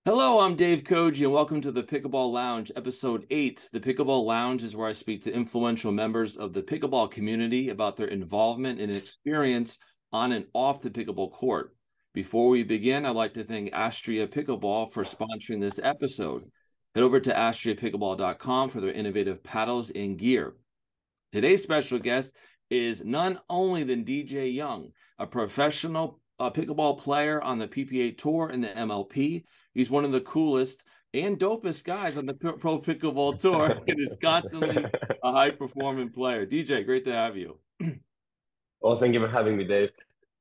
Hello, I'm Dave Koji, and welcome to the Pickleball Lounge, episode 8. The Pickleball Lounge is where I speak to influential members of the pickleball community about their involvement and experience on and off the pickleball court. Before we begin, I'd like to thank Astria Pickleball for sponsoring this episode. Head over to astriapickleball.com for their innovative paddles and gear. Today's special guest is none only than DJ Young, a professional pickleball player on the PPA Tour and the MLP. He's one of the coolest and dopest guys on the Pro Pickleball Tour and is constantly a high-performing player. DJ, great to have you. Well, thank you for having me, Dave.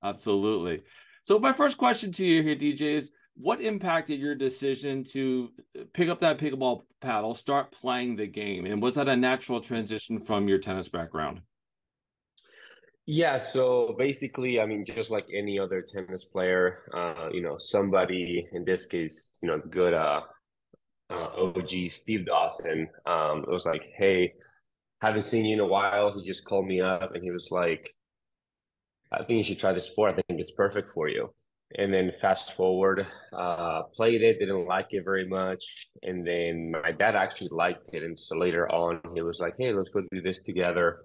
Absolutely. So my first question to you here, DJ, is what impacted your decision to pick up that pickleball paddle, start playing the game? And was that a natural transition from your tennis background? Yeah, so basically, I mean, just like any other tennis player, somebody in this case, good OG Steve Dawson, it was like, hey, haven't seen you in a while. He just called me up and he was like, I think you should try this sport. I think it's perfect for you. And then fast forward, played it, didn't like it very much. And then my dad actually liked it. And so later on, he was like, hey, let's go do this together.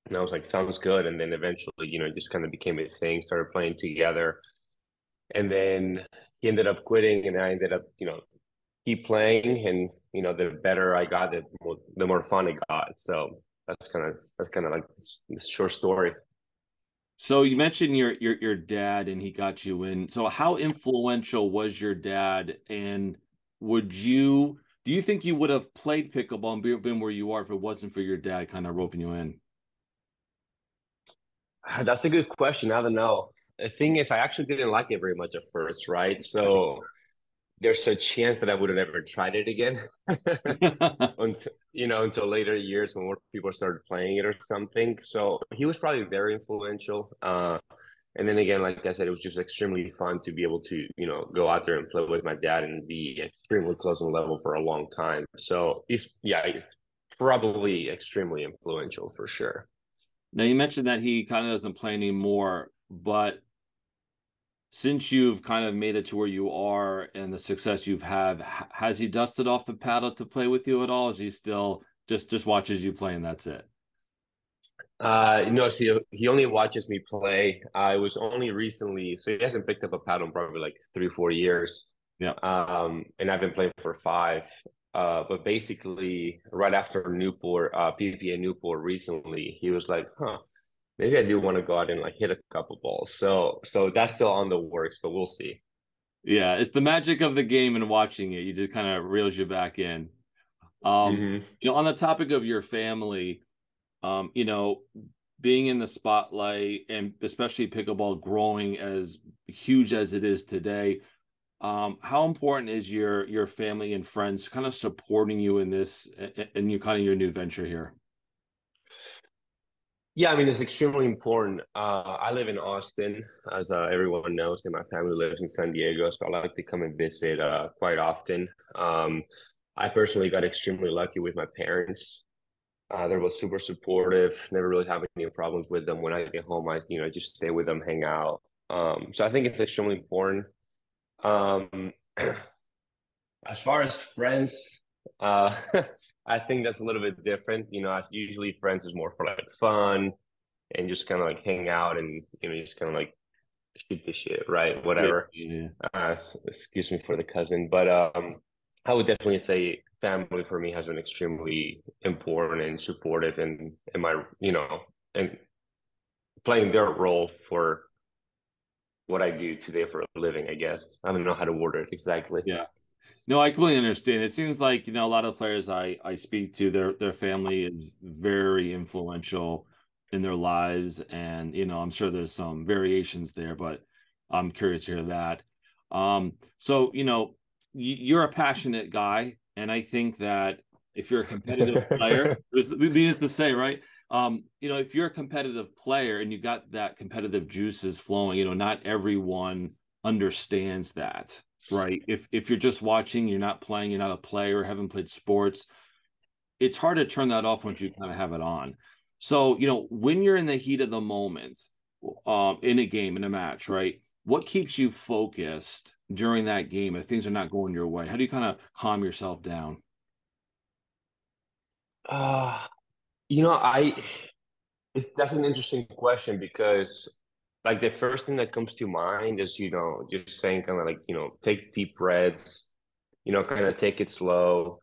And I was like, sounds good. And then eventually, it just kind of became a thing, started playing together. And then he ended up quitting and I ended up, keep playing. And, the better I got, the more fun it got. So that's kind of like this short story. So you mentioned your dad and he got you in. So how influential was your dad? And do you think you would have played pickleball and been where you are if it wasn't for your dad kind of roping you in? That's a good question. I don't know. The thing is, I actually didn't like it very much at first, right? So there's a chance that I would have never tried it again until later years when more people started playing it or something. So he was probably very influential. And then again, like I said, it was just extremely fun to be able to, go out there and play with my dad and be extremely close on level for a long time. So it's probably extremely influential for sure. Now you mentioned that he kind of doesn't play anymore, but since you've kind of made it to where you are and the success you've had, has he dusted off the paddle to play with you at all? Is he still just watches you play and that's it? No, see, he only watches me play. I was only recently, so he hasn't picked up a paddle in probably like 3, 4 years. Yeah. And I've been playing for 5. But basically, right after Newport, PPA Newport recently, he was like, "Huh, maybe I do want to go out and like hit a couple balls." So that's still on the works, but we'll see. Yeah, it's the magic of the game and watching it. You just kind of reels you back in. Hmm. On the topic of your family, um, you know, being in the spotlight and especially pickleball growing as huge as it is today, how important is your family and friends kind of supporting you in this and you kind of your new venture here? Yeah, I mean, it's extremely important. I live in Austin, as everyone knows, and my family lives in San Diego, so I like to come and visit quite often. I personally got extremely lucky with my parents. They're both super supportive, never really have any problems with them. When I get home, I just stay with them, hang out. So I think it's extremely important. Um, as far as friends, uh, I think that's a little bit different. Usually friends is more for like fun and just kind of like hang out and just kind of like shoot the shit, right? Yeah, Whatever. yeah. Excuse me for the cousin, but I would definitely say family for me has been extremely important and supportive in my and playing their role for what I do today for a living. I guess I don't know how to word it exactly. Yeah. No, I completely understand. It seems like, a lot of players I speak to, their family is very influential in their lives. And, I'm sure there's some variations there, but I'm curious to hear that. So, you're a passionate guy, and I think that if you're a competitive player, this needless to say, right? If you're a competitive player and you got that competitive juices flowing, not everyone understands that, right? If you're just watching, you're not playing, you're not a player, haven't played sports, it's hard to turn that off once you kind of have it on. So, when you're in the heat of the moment, in a game, in a match, right? what keeps you focused during that game if things are not going your way? How do you kind of calm yourself down? Uh, you know, that's an interesting question because like the first thing that comes to mind is, just saying kind of like, take deep breaths, kind of take it slow,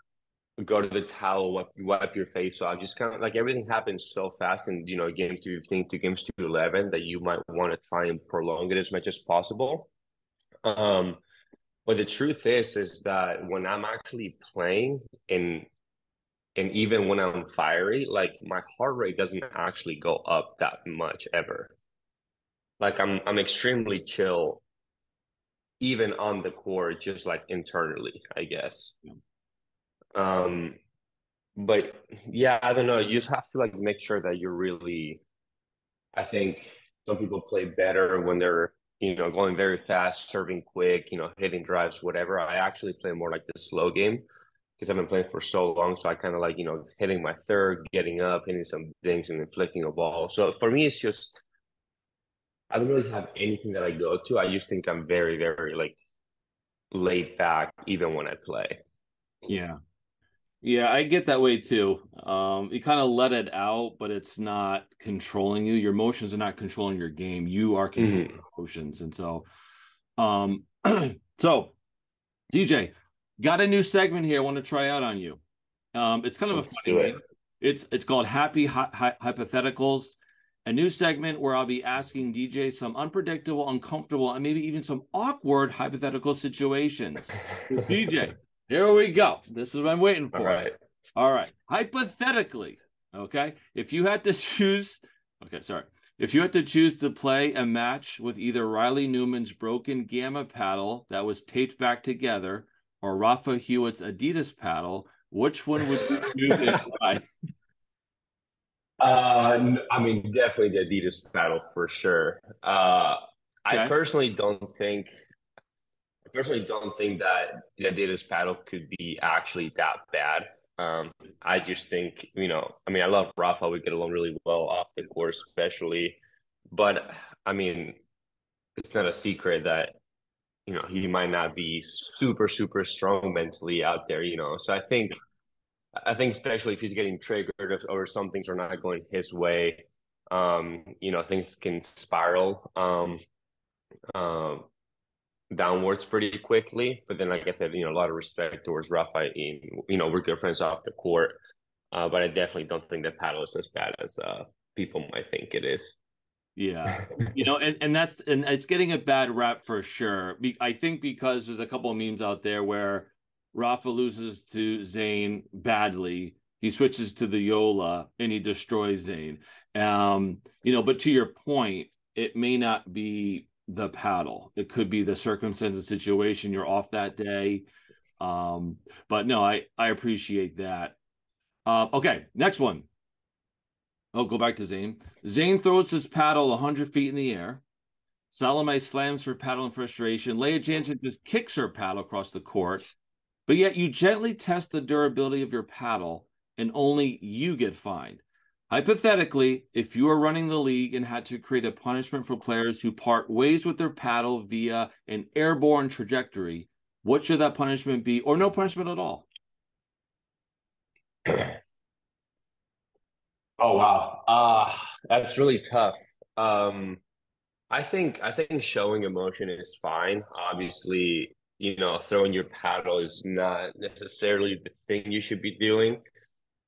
go to the towel, wipe your face off. Just kind of like everything happens so fast and, game to 15 to games to 11 that you might want to try and prolong it as much as possible. Um, but the truth is that when I'm actually playing and even when I'm fiery, like my heart rate doesn't actually go up that much ever. Like I'm extremely chill, even on the court, just like internally, I guess. Um, but yeah, I don't know. You just have to like make sure that you're really. I think some people play better when they're going very fast, serving quick, hitting drives, whatever. I actually play more like the slow game because I've been playing for so long. So I kind of like, hitting my third, getting up, hitting some things, and then flicking a ball. So for me, it's just, I don't really have anything that I go to. I just think I'm very, very like laid back, even when I play. Yeah. Yeah, I get that way too. You kind of let it out, but it's not controlling you. Your emotions are not controlling your game. You are controlling Mhm. emotions. And so, um, so DJ, got a new segment here I want to try out on you. It's kind of a Let's funny do it. name. It's called Hypotheticals, a new segment where I'll be asking DJ some unpredictable, uncomfortable, and maybe even some awkward hypothetical situations. So DJ, here we go. This is what I'm waiting All for. right. All right. Hypothetically, okay, if you had to choose, okay, sorry. If you had to choose to play a match with either Riley Newman's broken Gamma paddle that was taped back together or Rafa Hewitt's Adidas paddle, which one would you choose and why? I mean, definitely the Adidas paddle for sure. I Okay. personally don't think I personally don't think that the Adidas paddle could be actually that bad. Um, I just think, I mean, I love Rafa. We get along really well off the court, especially. But I mean, it's not a secret that, he might not be super, super strong mentally out there, So I think especially if he's getting triggered or some things are not going his way, things can spiral um, downwards pretty quickly. But then, like I said, a lot of respect towards Rafa. We're good friends off the court, but I definitely don't think the paddle is as bad as people might think it is. Yeah. And it's getting a bad rap for sure. I think because there's a couple of memes out there where Rafa loses to Zayn badly. He switches to the Yola and he destroys Zayn. But to your point, it may not be the paddle. It could be the circumstance and situation. You're off that day. But no, I appreciate that. Okay, next one. Oh, go back to Zayn. Zayn throws his paddle 100 feet in the air. Salome slams her paddle in frustration. Leia Jansen just kicks her paddle across the court. But yet you gently test the durability of your paddle, and only you get fined. Hypothetically, if you are running the league and had to create a punishment for players who part ways with their paddle via an airborne trajectory, what should that punishment be, or no punishment at all? Oh wow, that's really tough. Um, I think showing emotion is fine. Obviously, throwing your paddle is not necessarily the thing you should be doing.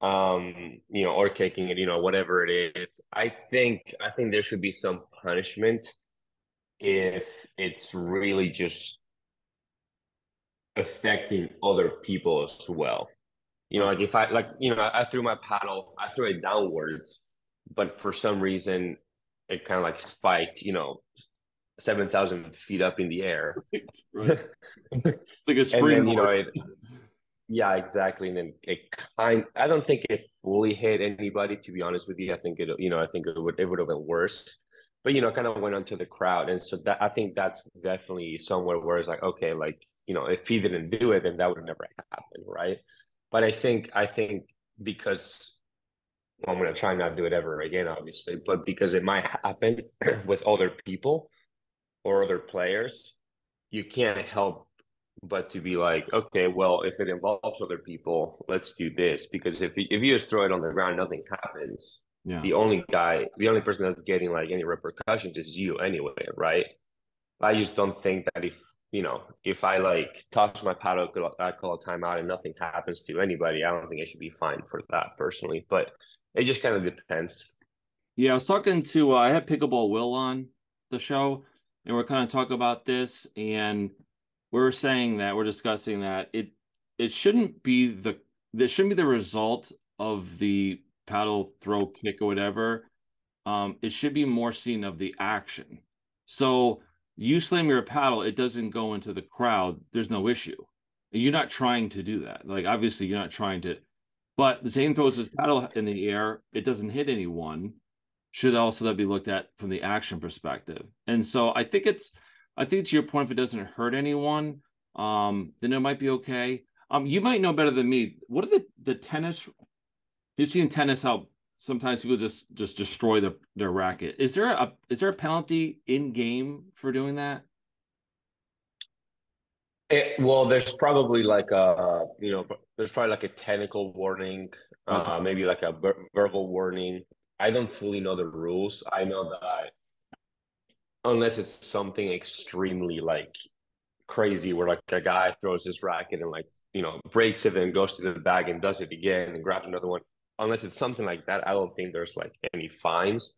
Or kicking it, whatever it is. I think there should be some punishment if it's really just affecting other people as well. Okay. Like if I threw my paddle, I threw it downwards, but for some reason it kind of like spiked, 7,000 feet up in the air. Right. It's like a And then, springboard. yeah, exactly. And then I don't think it fully hit anybody, to be honest with you. I think it would have been worse. But, kind of went onto the crowd. And so I think that's definitely somewhere where it's like, okay, like, if he didn't do it, then that would have never happened, right? But I think because well, I'm gonna try not to do it ever again, obviously, but because it might happen with other people, or other players, you can't help but to be like, okay, well, if it involves other people, let's do this. Because if you just throw it on the ground, nothing happens. Yeah. The only person that's getting like any repercussions is you anyway, right? I just don't think that if I like toss my paddle, I call a timeout and nothing happens to anybody, I don't think I should be fined for that personally. But it just kind of depends. Yeah, I was talking to I had Pickleball Will on the show, and we're kind of talking about this, and we're saying that we're discussing that it shouldn't be this shouldn't be the result of the paddle throw kick or whatever. It should be more seen of the action. So you slam your paddle, it doesn't go into the crowd. There's no issue. You're not trying to do that. Like obviously you're not trying to, but the same throws his paddle in the air, it doesn't hit anyone should also that be looked at from the action perspective. And so I think to your point, if it doesn't hurt anyone, then it might be okay. You might know better than me. What are the tennis? You've seen tennis how sometimes people just destroy their racket. Is there a penalty in game for doing that? Well, there's probably like there's probably like a technical warning, Okay. maybe like a verbal warning. I don't fully know the rules. I know that unless it's something extremely like crazy, where like a guy throws his racket and like breaks it and goes to the bag and does it again and grabs another one. Unless it's something like that, I don't think there's like any fines,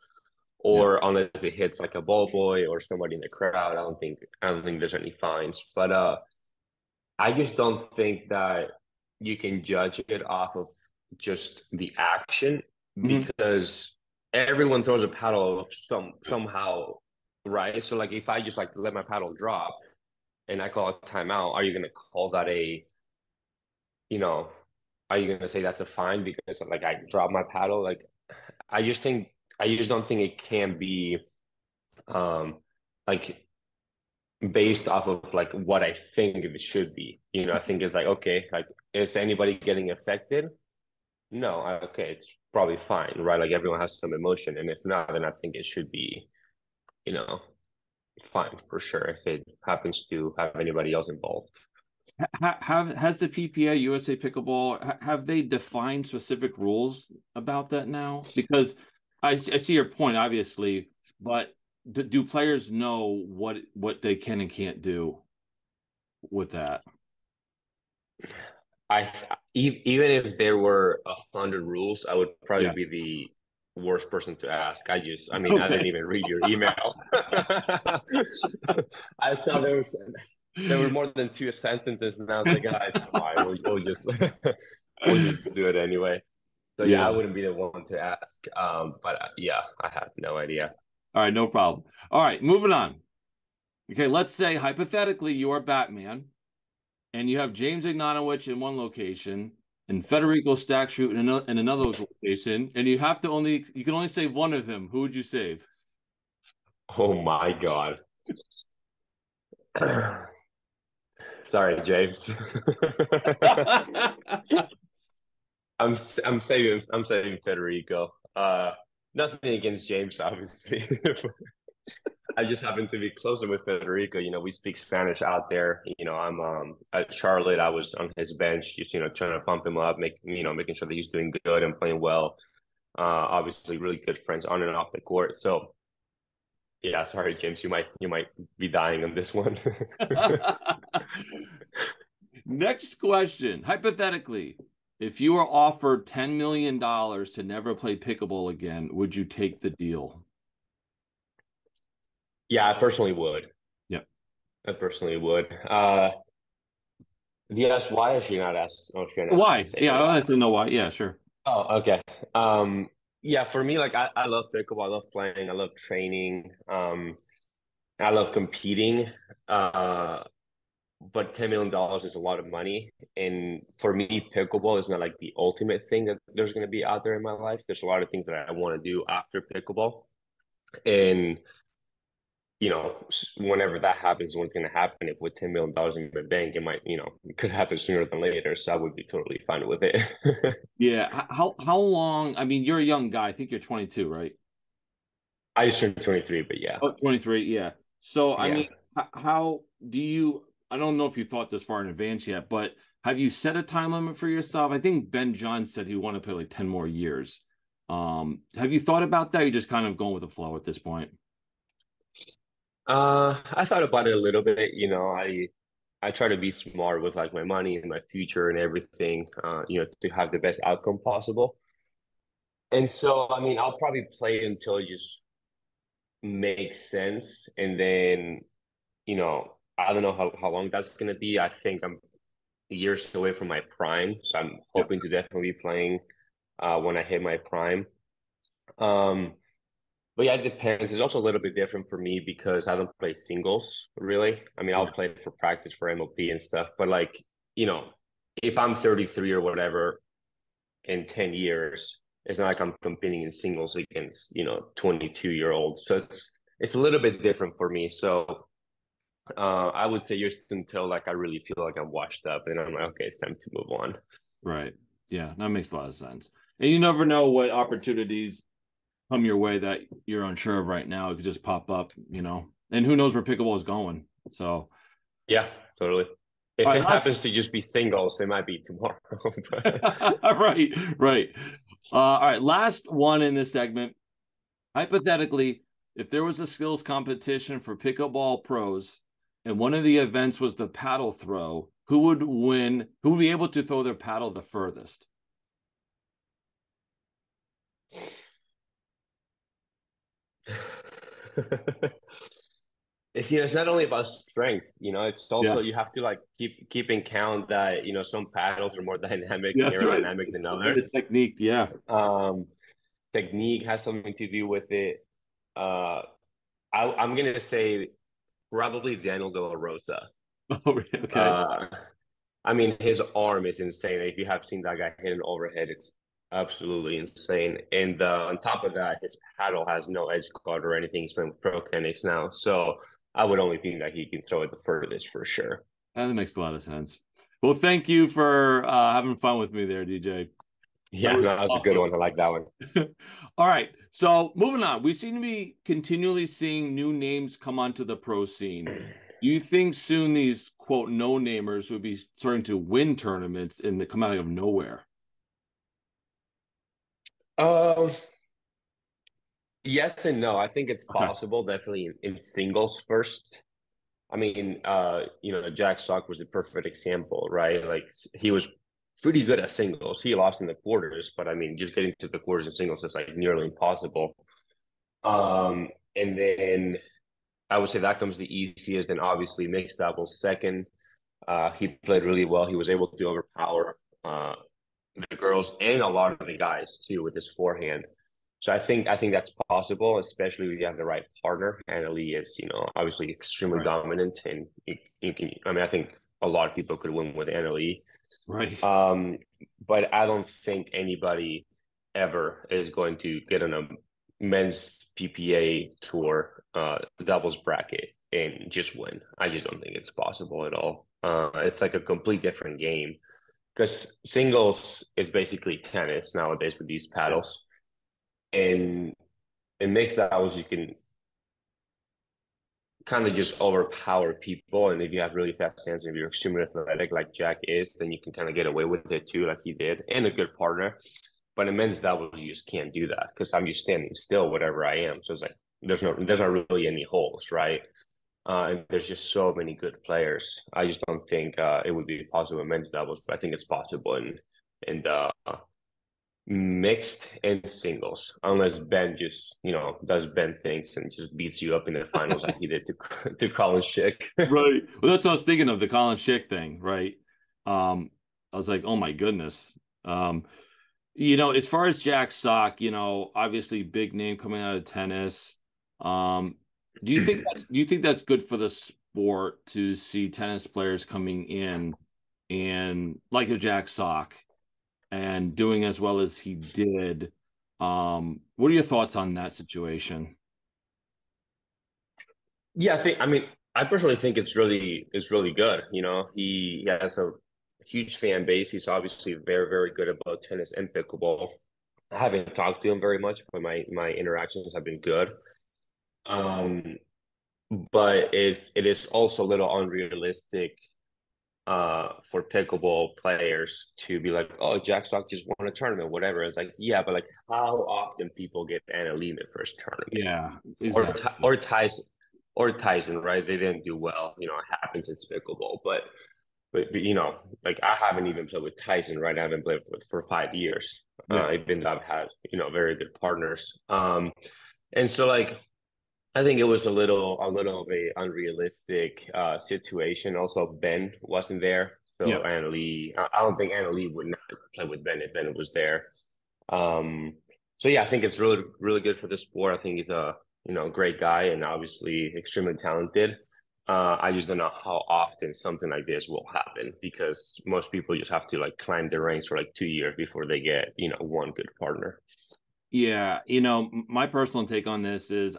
Yeah. or unless it hits like a ball boy or somebody in the crowd, I don't think there's any fines. But I just don't think that you can judge it off of just the action, Mhm. because everyone throws a paddle somehow, right? So like if I just like let my paddle drop and I call a timeout, are you gonna call that you know, are you gonna say that's a fine because like I dropped my paddle? Like I just think I just don't think it can be um like based off of like what I think it should be. I think it's like, okay, like is anybody getting affected? No, okay, it's probably fine, right? Like everyone has some emotion, and if not, then I think it should be, you know, fine for sure if it happens to have anybody else involved. Has the PPA USA Pickleball have they defined specific rules about that now? Because I see your point, obviously, but do players know what they can and can't do with that? Even if there were 100 rules, I would probably Yeah. be the worst person to ask. I mean, I Okay. didn't even read your email. I saw there were more than two sentences, and I was like, it's fine. We'll just we'll just do it anyway. So yeah, I Yeah. wouldn't be the one to ask. But yeah, I have no idea. All right, no problem. All right, moving on. Okay, let's say hypothetically you are Batman and you have James Ignatowicz in one location and Federico Stackshoot in another location, and you can only save one of them. Who would you save? Oh my God. Sorry, James. I'm saving Federico. Nothing against James, obviously. I just happen to be closer with Federico. We speak Spanish out there. I'm at Charlotte. I was on his bench, just trying to pump him up, making sure that he's doing good and playing well. Obviously, really good friends on and off the court. So yeah, sorry, James, you might be dying on this one. Next question. Hypothetically, if you were offered $10 million to never play pickleball again, would you take the deal? Yeah, I personally would. Yep. I personally would. Yes, why? I should not ask. Oh, should not Why? say Yeah, I why. want to know why. Yeah, sure. Oh, okay. Yeah, for me, like I love pickleball. I love playing. I love training. I love competing. Uh, but $10 million is a lot of money. And for me, pickleball is not like the ultimate thing that there's going to be out there in my life. There's a lot of things that I want to do after pickleball. And whenever that happens, when it's going to happen, if with $10 million in the bank, it could happen sooner than later. So I would be totally fine with it. Yeah. How long? I mean, you're a young guy. I think you're 22, right? I just turned 23, but yeah. Oh, 23. Yeah. So, I Yeah. mean, how do you? I don't know if you thought this far in advance yet, but have you set a time limit for yourself? I think Ben John said he wanted to play like 10 more years. Have you thought about that? You're just kind of going with the flow at this point. I thought about it a little bit. I try to be smart with like my money and my future and everything, to have the best outcome possible. And so, I mean, I'll probably play until it just makes sense. And then, I don't know how long that's going to be. I think I'm years away from my prime. So I'm Yeah. hoping to definitely be playing when I hit my prime. Um, but yeah, it depends. It's also a little bit different for me because I don't play singles really. I mean, I'll Yeah. play for practice for MLP and stuff, but like, you know, if I'm 33 or whatever in 10 years, it's not like I'm competing in singles against, 22-year-olds. So it's a little bit different for me. So I would say just until like I really feel like I'm washed up and I'm like, okay, it's time to move on. Right. Yeah, that makes a lot of sense. And you never know what opportunities come your way that you're unsure of right now. It could just pop up, you know. And who knows where pickleball is going. So, Yeah, totally. all If right, it happens to just be singles, it might be tomorrow. right, right. All right, last one in this segment. Hypothetically, if there was a skills competition for pickleball pros and one of the events was the paddle throw, who would win? Who would be able to throw their paddle the furthest? It's not only about strength, it's Yeah, also you have to like keep in count that, some paddles are more dynamic yeah, and that's right. aerodynamic than others. The technique, yeah. Um, Technique has something to do with it. Uh, I'm gonna say probably Daniel De La Rosa. Oh, okay. Uh, I mean, his arm is insane. If you have seen that guy hit an overhead, it's absolutely insane. And on top of that, his paddle has no edge guard or anything. He's playing with Pro Connects now. So I would only think that he can throw it the furthest for sure. That makes a lot of sense. Well, thank you for having fun with me there, DJ. That Yeah, no, was that was a good awesome. one. I like that one. All right. So moving on, we seem to be continually seeing new names come onto the pro scene. Do you think soon these quote no namers will be starting to win tournaments and they come out of nowhere? Um, yes and no. I think it's Okay. possible, definitely in singles first. I mean, Jack Sock was the perfect example, right? Like he was pretty good at singles. He lost in the quarters, but I mean, just getting to the quarters in singles is like nearly impossible. And then I would say that comes the easiest. And obviously, mixed doubles second. He played really well. He was able to overpower the girls and a lot of the guys too with his forehand. So I think that's possible, especially if you have the right partner. Annalie is, obviously extremely Right. dominant, and you can. I mean, I think a lot of people could win with Annalie. Right. Um, but I don't think anybody ever is going to get on a men's PPA tour doubles bracket and just win. I just don't think it's possible at all. It's like a complete different game because singles is basically tennis nowadays with these Yeah. paddles, and it makes doubles you can kind of just overpower people. And if you have really fast hands and if you're extremely athletic like Jack is, then you can kind of get away with it too, like he did, and a good partner. But in men's doubles, you just can't do that because I'm just standing still, whatever I am. So it's like there's not really any holes, right? And there's just so many good players. I just don't think it would be possible in men's doubles, but I think it's possible in mixed and singles, unless Ben just does Ben things and just beats you up in the finals like he did to to Colin Schick. Right. Well, that's what I was thinking of the Colin Schick thing, right? I was like, oh my goodness. As far as Jack Sock, obviously big name coming out of tennis. Um, do you think that's good for the sport to see tennis players coming in and like a Jack Sock and doing as well as he did? What are your thoughts on that situation? Yeah, I personally think it's really good. He has a huge fan base. He's obviously very, very good about tennis and pickleball. I haven't talked to him very much, but my interactions have been good. Um, but it is also a little unrealistic for pickleball players to be like, oh, Jack Sock just won a tournament, whatever. It's like, yeah, but like how often people get Anna Lee in their first tournament, Yeah, or exactly. or Tyson, right? They didn't do well. You know, it happens in pickleball, but you know, like I haven't even played with Tyson, right? I haven't played with for 5 years. Yeah. Even though I've had very good partners. And so like I think it was a little of a unrealistic situation. Also, Ben wasn't there, Yeah. so Anna Lee. I don't think Anna Lee would not play with Ben if Ben was there. Um, so yeah, I think it's really good for the sport. I think he's a great guy and obviously extremely talented. I just don't know how often something like this will happen because most people just have to like climb the ranks for like 2 years before they get one good partner. Yeah, my personal take on this is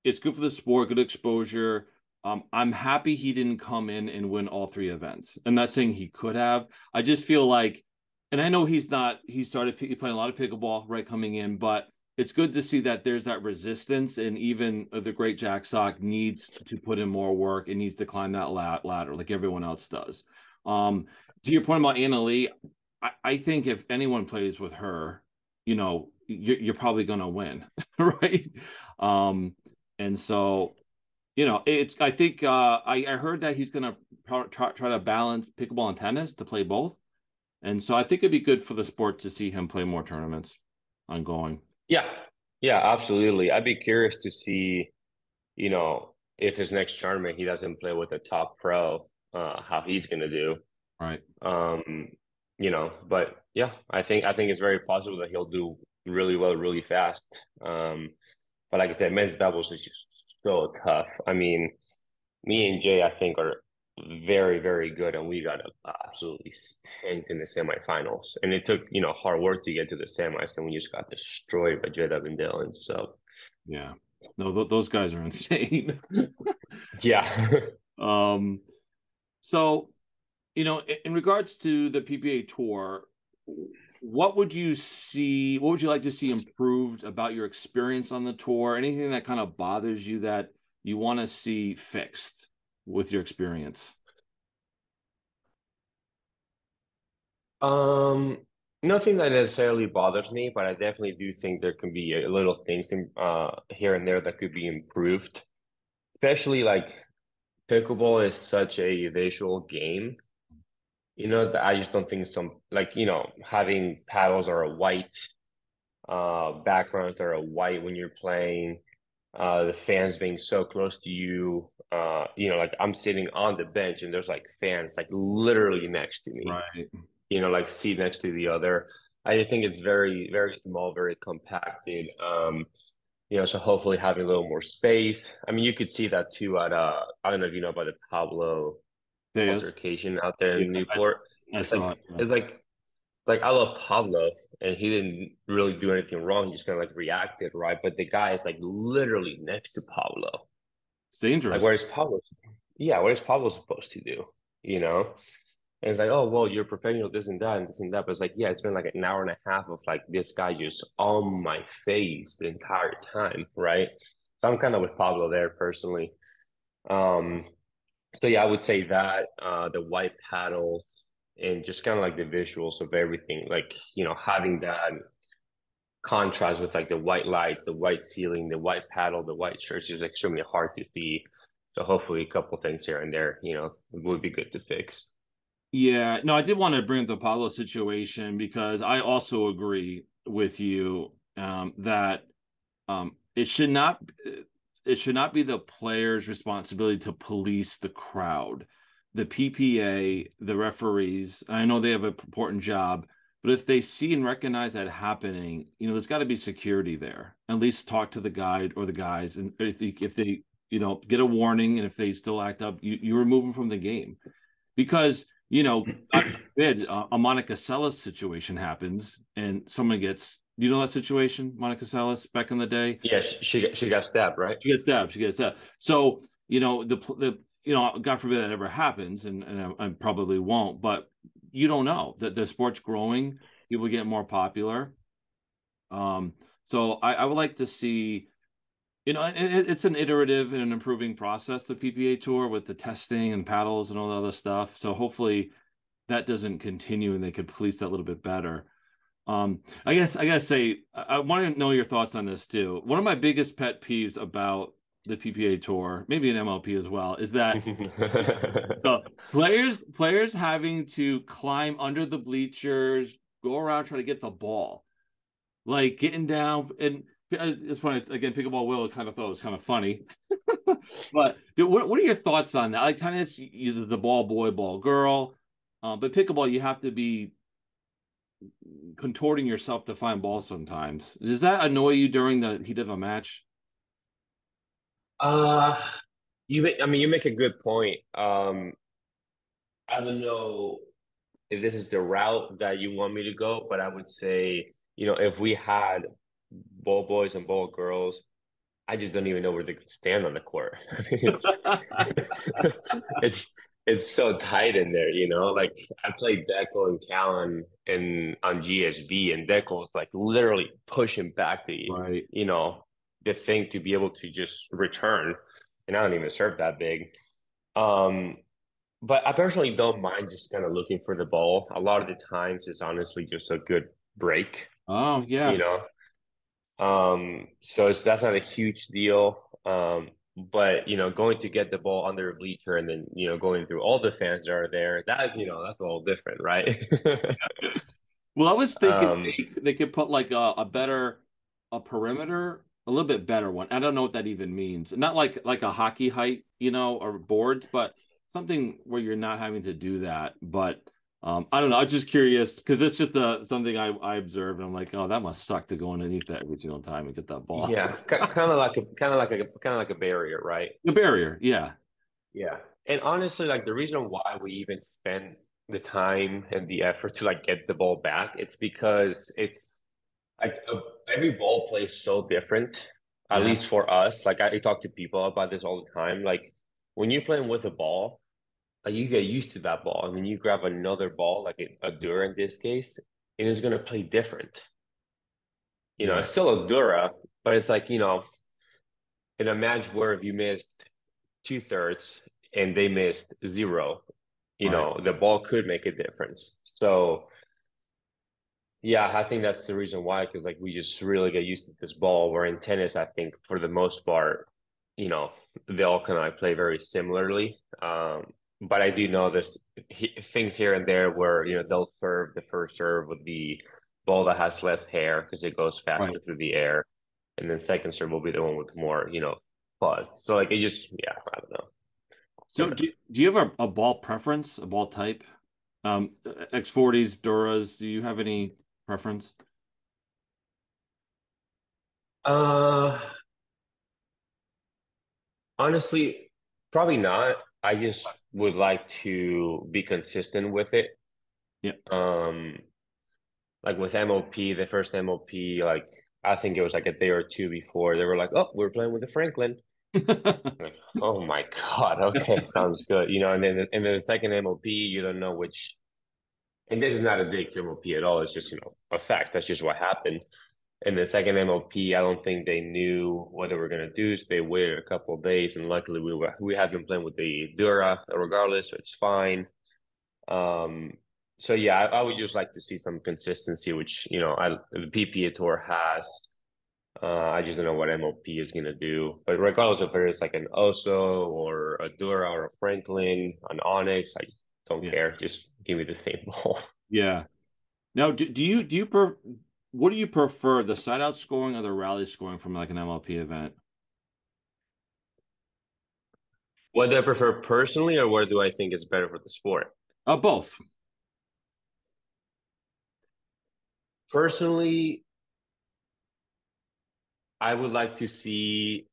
it's good for the sport, good exposure. I'm happy he didn't come in and win all three events. I'm not saying he could have. I just feel like, and I know he started playing a lot of pickleball right coming in, but it's good to see that there's that resistance, and even the great Jack Sock needs to put in more work and needs to climb that ladder like everyone else does. Um, to your point about Anna Lee, I think if anyone plays with her, you're probably going to win, right? Um, and so, it's I think I heard that he's going to try to balance pickleball and tennis to play both. And so I think it'd be good for the sport to see him play more tournaments ongoing. Yeah, yeah, absolutely. I'd be curious to see, if his next tournament he doesn't play with a top pro, how he's gonna do. Right. Um, but yeah, I think it's very possible that he'll do really well, really fast. But like I said, men's doubles is just so tough. I mean, me and Jay, I think, are very, very good, and we got absolutely spanked in the semifinals. And it took, hard work to get to the semis, and we just got destroyed by Jed and Dylan. So Yeah. No, those guys are insane. yeah. um, so in regards to the PPA tour, what would you like to see improved about your experience on the tour? Anything that kind of bothers you that you want to see fixed with your experience? Um, Nothing that necessarily bothers me, but I definitely do think there can be a little things here and there that could be improved. Especially like pickleball is such a visual game, that I just don't think some like, having paddles are a white, backgrounds are a white when you're playing, the fans being so close to you, like I'm sitting on the bench and there's like fans like literally next to me, Right. like seat next to the other. I think it's very, very small, very compacted. So hopefully having a little more space. I mean, you could see that too at I don't know if you know about the Pablo Yes. altercation out there Yeah, in Newport. I It's saw like it. Yeah. it's like I love Pablo and he didn't really do anything wrong. He just kind of like reacted, right? But the guy is like literally next to Pablo. It's Like, dangerous. where's Pablo? Yeah, what is Pablo supposed to do? You know? And it's like, oh, well, you're professional, this and that, and this and that. But it's like, yeah, it's been like an hour and a half of like this guy just on my face the entire time, right? So I'm kind of with Pablo there personally. Um, so yeah, I would say that the white paddles and just kind of like the visuals of everything, like, having that contrast with like the white lights, the white ceiling, the white paddle, the white shirts is extremely hard to see. So hopefully a couple things here and there, would be good to fix. Yeah, no, I did want to bring up the Pablo situation because I also agree with you that it should not be the player's responsibility to police the crowd. The PPA, the referees, I know they have an important job, but if they see and recognize that happening, there's got to be security there. At least talk to the guide or the guys, and if they get a warning, and if they still act up, you remove them from the game because God forbid a Monica Seles situation happens and someone gets that situation, Monica Seles back in the day. Yeah, she got stabbed, right? She gets stabbed. She gets stabbed. So the God forbid that ever happens, and I probably won't, but you don't know that the sport's growing. People get more popular. So I would like to see it's an iterative and an improving process, the PPA tour with the testing and paddles and all the other stuff. So hopefully that doesn't continue and they could police that a little bit better. I gotta say, I want to know your thoughts on this too. One of my biggest pet peeves about the PPA tour, maybe an MLP as well, is that the players having to climb under the bleachers, go around trying to get the ball, like getting down. And it's funny again. Pickleball Will kind of thought it was kind of funny, but dude, what are your thoughts on that? Like tennis, uses the ball boy, ball girl, but pickleball, you have to be contorting yourself to find balls sometimes. Does that annoy you during the heat of a match? Uh, I mean, you make a good point. I don't know if this is the route that you want me to go, but I would say, if we had ball boys and ball girls, I just don't even know where they could stand on the court. It's it's so tight in there, Like I played Deco and Callan and on GSB, and Deco was like literally pushing back Right. the thing to be able to just return. And I don't even serve that big. Um, but I personally don't mind just kind of looking for the ball. A lot of the times it's honestly just a good break, Oh you yeah. know. So that's not a huge deal. But going to get the ball under a bleacher and then going through all the fans that are there, that's all different, right? Well, I was thinking Um, they could put like a perimeter, a little bit better one. I don't know what that even means. Not like a hockey height, or boards, but something where you're not having to do that. But I don't know. I'm just curious because it's just something I observed, and I'm like, oh, that must suck to go underneath that every single time and get that ball. yeah, kind of like a barrier, right? The barrier, yeah, Yeah. And honestly, like the reason why we even spend the time and the effort to like get the ball back, it's because it's like every ball plays so different, at yeah, least for us. Like I talk to people about this all the time. Like when you're playing with a ball, like you get used to that ball. And then you grab another ball, like a Dura in this case, and it's gonna play different. yeah, It's still a Dura, but it's like, in a match where if you missed two-thirds and they missed zero, right. the ball could make a difference. So yeah, I think that's the reason why, because like we just really get used to this ball. Where in tennis, I think for the most part, they all kind of like play very similarly. But I do know there's things here and there where they'll serve the first serve with the ball that has less hair because it goes faster Right. through the air, and then second serve will be the one with more fuzz. So like it just yeah, I don't know. So do you have a ball preference, a ball type? X40s, Duras, do you have any preference? Uh, Honestly, probably not. I just would like to be consistent with it. Yeah. Um, like with MOP, the first MOP, like I think it was like a day or two before they were like, "Oh, we're playing with the Franklin." Like, oh my God, okay, sounds good. And then the second MOP, you don't know which. And this is not a dig to MOP at all. It's just a fact. That's just what happened. And the second MOP, I don't think they knew what they were gonna do, so they waited a couple of days. And luckily, we had been playing with the Dura regardless, so it's fine. Um, so yeah, I would just like to see some consistency, which the PPA Tour has. I just don't know what MOP is gonna do, but regardless of whether it's like an Oso or a Dura or a Franklin, an Onyx, I just don't Yeah. care. Just give me the same ball. Yeah. Now, what do you prefer, the side out scoring or the rally scoring from like an MLP event? What do I prefer personally, or what do I think is better for the sport? Both. Personally, I would like to see.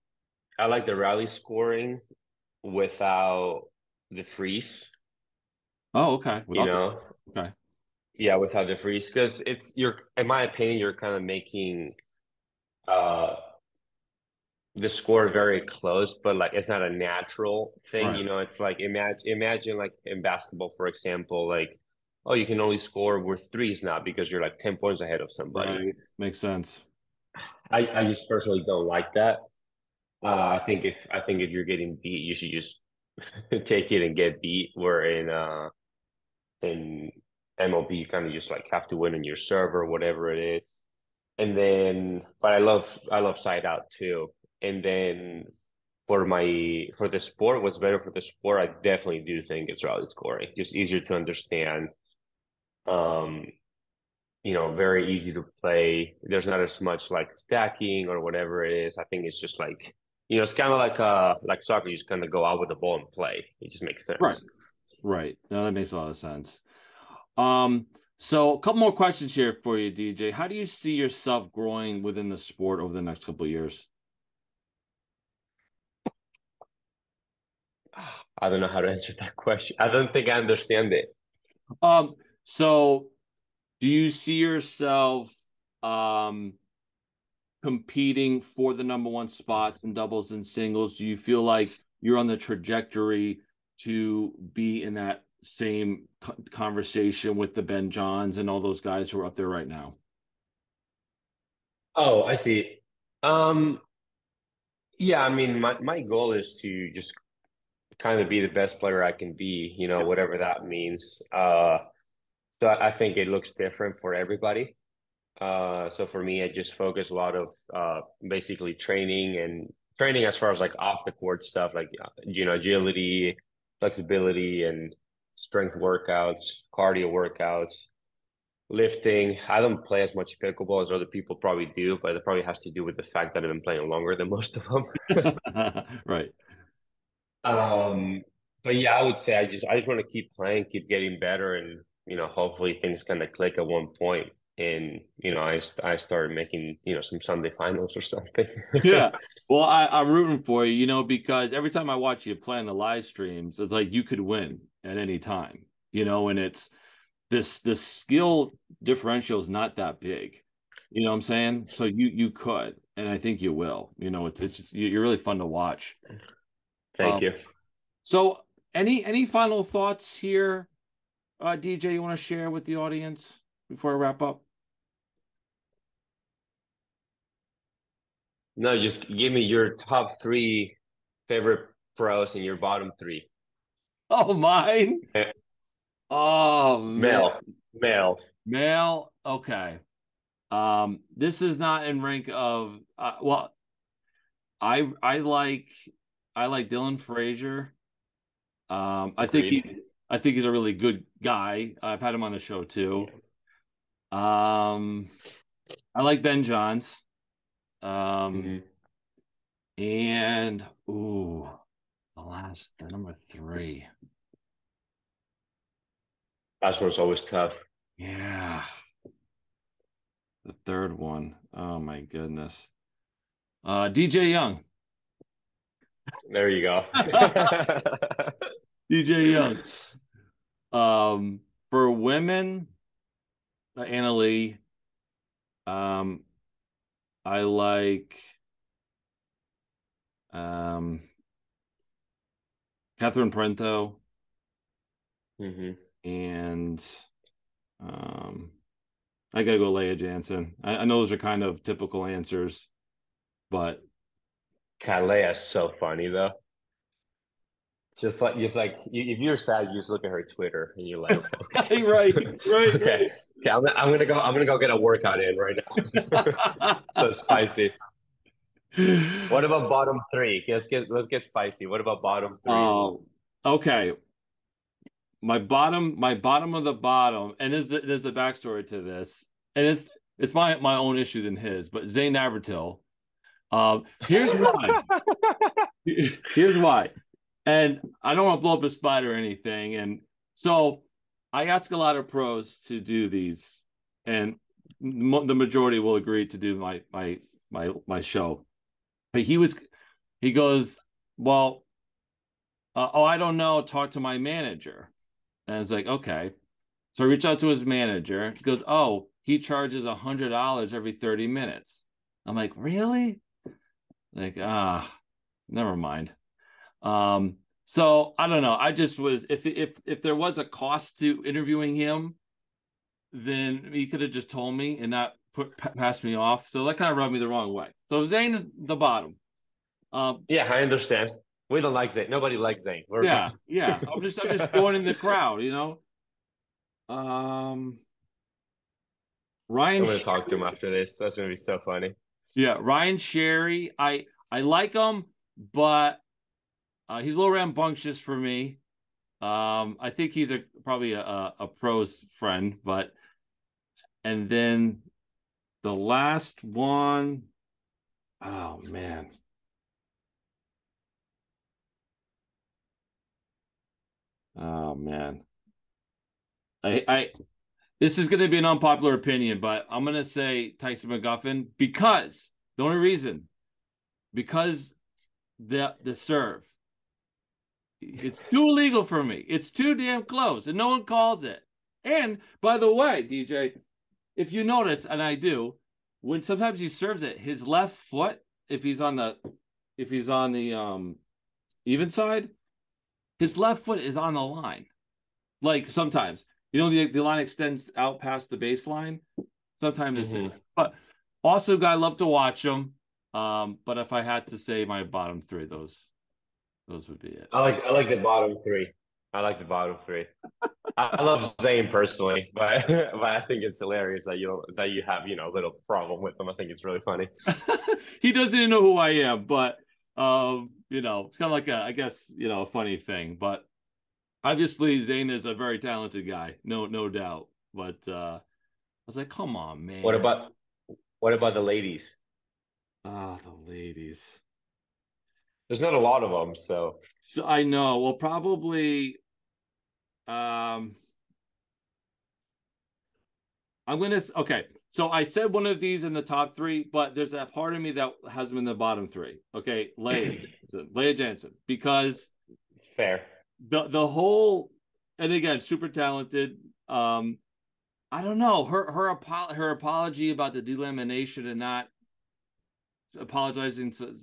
I like the rally scoring without the freeze. Oh, okay. You Without the know, okay. yeah, without the freeze, because in my opinion, you're kind of making uh the score very close, but like it's not a natural thing. Right. It's like imagine like in basketball, for example, like oh, you can only score with threes now because you're like 10 points ahead of somebody. Right. Makes sense. I just personally don't like that. I think if you're getting beat, you should just take it and get beat. Where in MLB, you kind of just like have to win on your server, whatever it is. And then, but I love side out too. And then for the sport, what's better for the sport, I definitely do think it's rally scoring. Just easier to understand. Um, very easy to play. There's not as much like stacking or whatever it is. I think it's just like, it's kind of like soccer. You just kind of go out with the ball and play. It just makes Right. sense. Right. No, that makes a lot of sense. Um, so a couple more questions here for you, DJ. How do you see yourself growing within the sport over the next couple of years? I don't know how to answer that question. I don't think I understand it. So do you see yourself um competing for the number one spots in doubles and singles? Do you feel like you're on the trajectory to be in that same conversation with the Ben Johns and all those guys who are up there right now? Oh, I see. Um, yeah, I mean, my goal is to just kind of be the best player I can be, whatever that means. So I think it looks different for everybody. So for me, I just focus a lot of basically training as far as like off the court stuff, like agility, flexibility, and strength workouts, cardio workouts, lifting. I don't play as much pickleball as other people probably do, but it probably has to do with the fact that I've been playing longer than most of them. Right. Um, but yeah, I would say I just want to keep playing, keep getting better, and hopefully things kind of click at one point, and I started making some Sunday finals or something. Yeah. Well, I'm rooting for you, because every time I watch you play on the live streams, it's like you could win at any time, and it's this skill differential is not that big. You know what I'm saying? So you could, and I think you will. It's just you're really fun to watch. Thank Um, you. so any final thoughts here, DJ, you want to share with the audience before I wrap up? No, just give me your top three favorite pros and your bottom three. Oh, mine. Eh, Oh man, Male, male. male. Okay. This is not in rank of well, I I like I like Dylan Frazier. Agreed. I think he's a really good guy. I've had him on the show too. Yeah. Um, I like Ben Johns. Um, Hmm. and ooh, the number three. That's what's always tough. Yeah, the third one. Oh my goodness. DJ Young. There you go. DJ Young. For women, Anna Lee. Um, I like um Catherine Prento Hmm. and um I gotta go Leia Jansen. I know those are kind of typical answers, but Kalea is so funny though. If you're sad, you just look at her Twitter and you're like, okay, right, right, okay, okay. I'm gonna go get a workout in right now. So spicy. What about bottom three? Let's get spicy. What about bottom three? Oh, okay. My bottom of the bottom, and there's a backstory to this, and it's my own issue than his, but Zane Navratil. Here's why. Here's why. And I don't want to blow up a spot or anything. And so I ask a lot of pros to do these, and the majority will agree to do my show. But he goes, well, I don't know. Talk to my manager. And it's like, okay. So I reach out to his manager. He goes, oh, he charges $100 every 30 minutes. I'm like, really? Like, never mind. So I don't know. I just was if there was a cost to interviewing him, then he could have just told me and not passed me off. So that kind of rubbed me the wrong way. So Zane is the bottom. Yeah, I understand. We don't like Zayn. Nobody likes Zayn. We're Yeah, good. yeah. I'm just joining the crowd, you know. Um, Ryan, I'm gonna talk to him after this. That's gonna be so funny. yeah, Ryan Sherry. I like him, but he's a little rambunctious for me. I think he's probably a pro's friend, but and then the last one, oh man. Oh man. I this is gonna be an unpopular opinion, but I'm gonna say Tyson McGuffin because the only reason because the serve. It's too legal for me. It's too damn close, and no one calls it. And by the way, DJ, if you notice, and I do, when sometimes he serves it, his left foot, if he's on the even side, his left foot is on the line. Like sometimes, the line extends out past the baseline. Sometimes it's Mm-hmm. but also guy love to watch him. But if I had to say my bottom three, those would be it. I like the bottom three. I like the bottom three. I love Zayn personally, but but I think it's hilarious that you have a little problem with him. I think it's really funny. He doesn't even know who I am, but it's kind of like I guess, a funny thing. But obviously Zayn is a very talented guy, no doubt. But I was like, come on, What man. about what about the ladies? Ah, the ladies. There's not a lot of them, so So I know. Well, probably um I'm gonna okay. So I said one of these in the top three, but there's that part of me that has them in the bottom three. Okay, Leia Jansen, because fair. the whole, and again, super talented. I don't know her apology about the delamination and not apologizing to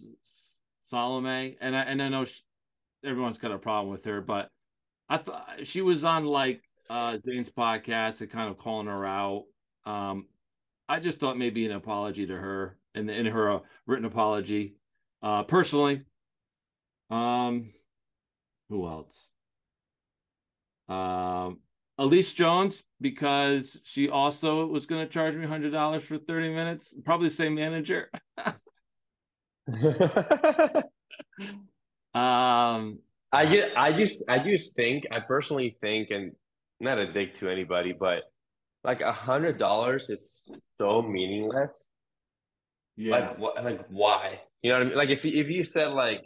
Salome, and I know everyone's got a problem with her, but I thought she was on like Zane's podcast and kind of calling her out. I just thought maybe an apology to her in her written apology. Personally, um, who else? Um, Elise Jones, because she also was going to charge me $100 for 30 minutes. Probably the same manager. um, I personally think, and not a dig to anybody, but like $100 is so meaningless. yeah, Like what? Like why? You know what I mean? Like if you said like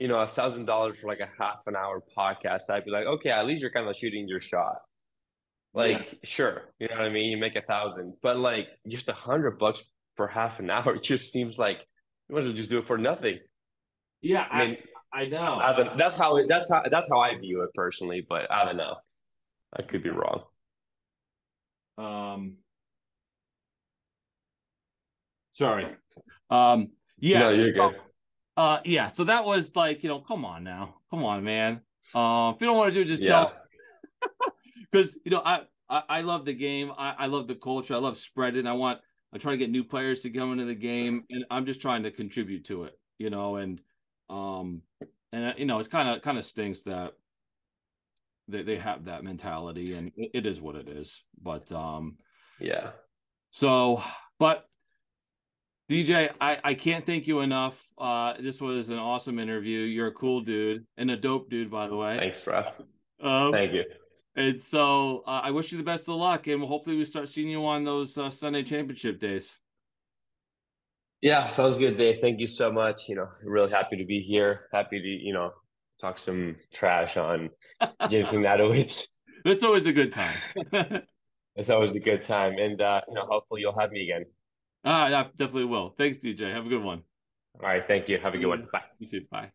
$1,000 for like a half an hour podcast, I'd be like, okay, at least you're kind of shooting your shot. yeah, Like sure, you know what I mean? You make 1,000, but like just $100 for half an hour it just seems like you might as well just do it for nothing. yeah. I mean, I know. I don't, that's how I view it personally, but I don't know. I could be wrong. Um, sorry. No, Yeah. you're good. Yeah. So that was like, come on now, come on, man. If you don't want to do it, just tell Yeah. me. Because I love the game. I love the culture. I love spreading. I try to get new players to come into the game, and I'm just trying to contribute to it. Um, it's kind of stinks that they have that mentality, and it is what it is. But Yeah. so, but DJ, I can't thank you enough. This was an awesome interview. You're a cool dude and a dope dude, by the way. Thanks, bro. Um, Thank you. And so I wish you the best of luck, and hopefully we start seeing you on those Sunday championship days. Yeah, sounds good, Dave. Thank you so much. Really happy to be here. Happy to, talk some trash on James Ignatowicz. It's always a good time. It's always a good time. And hopefully you'll have me again. Yeah, definitely will. Thanks, DJ. Have a good one. All right, thank you. Have a good one. Bye. You too. Bye.